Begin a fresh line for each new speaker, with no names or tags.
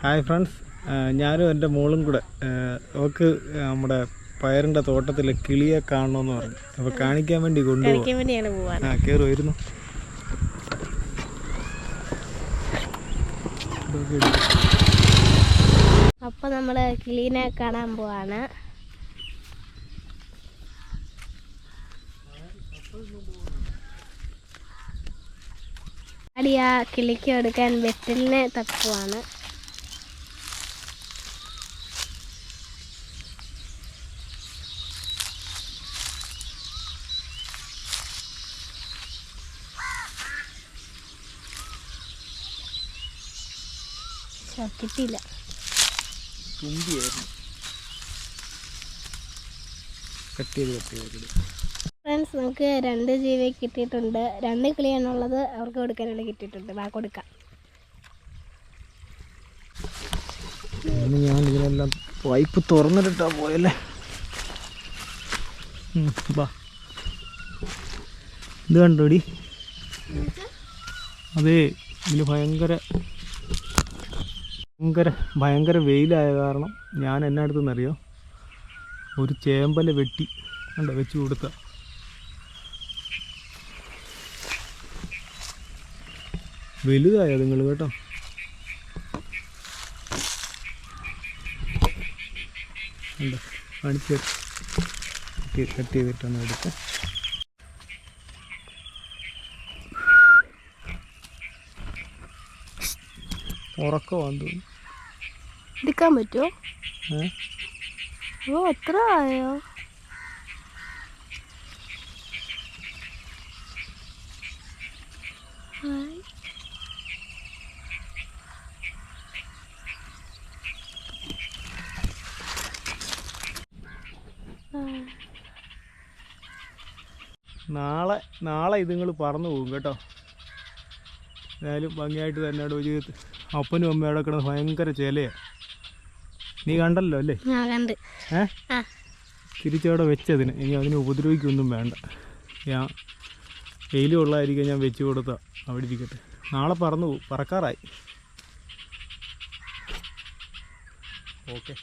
Hi friends, ഞാനും എൻ്റെ മോളും കൂടെ അവൾക്ക് നമ്മുടെ പയറിൻ്റെ തോട്ടത്തിലെ കിളിയെ കാണണമെന്ന് പറഞ്ഞു. അപ്പോൾ കാണിക്കാൻ വേണ്ടി കൊണ്ടുപോകാം. കയറി വരുന്നു.
അപ്പോൾ നമ്മൾ കിളീനെ കാണാൻ പോവാണ്. അടിയാ കിളിക്ക് എടുക്കാൻ വെറ്റലിനെ തപ്പുവാണ്. കിട്ടിയില്ല. ഫ്രണ്ട്സ്, നമുക്ക് 2 ജീവിയെ കിട്ടിയിട്ടുണ്ട്. 2 കിളിയാണുള്ളത്. അവർക്ക് കൊടുക്കാനുള്ള കിട്ടിയിട്ടുണ്ട്. വാ കൊടുക്കാം.
ഞാൻ ഇതിനെല്ലാം പൈപ്പ് തുറന്നിട്ടാ പോയല്ലേ. ഇത് കണ്ടോടി, അതെ ഇതിന് ഭയങ്കര വെയിലായ കാരണം ഞാൻ എന്നെ അടുത്തെന്നറിയോ ഒരു ചേമ്പല വെട്ടി വെച്ച് കൊടുത്ത. വലുതായോ നിങ്ങൾ കേട്ടോ. കാണിച്ച് കട്ട് ചെയ്തിട്ടാണ് എടുത്ത്. ഉറക്കമാണെന്ന് തോന്നുന്നു.
എടുക്കാൻ പറ്റുമോ? ഓ, എത്ര ആയോ?
നാളെ ഇതുങ്ങൾ പറന്നു പോകും കേട്ടോ. എന്തായാലും ഭംഗിയായിട്ട് തന്നെ ചെയ്ത്. അപ്പനും അമ്മയോടെ കിടന്ന് ഭയങ്കര ചിലയാണ്. നീ കണ്ടല്ലോ അല്ലേ? തിരിച്ചവിടെ വെച്ചതിന് ഇനി അതിനെ ഉപദ്രവിക്കൊന്നും വേണ്ട. ഞാൻ വെയിലും ഉള്ളതായിരിക്കും, ഞാൻ വെച്ച് കൊടുത്താൽ അവിടെ ഇരിക്കട്ടെ. നാളെ പറന്നു പോകും, പറക്കാറായി. ഓക്കെ.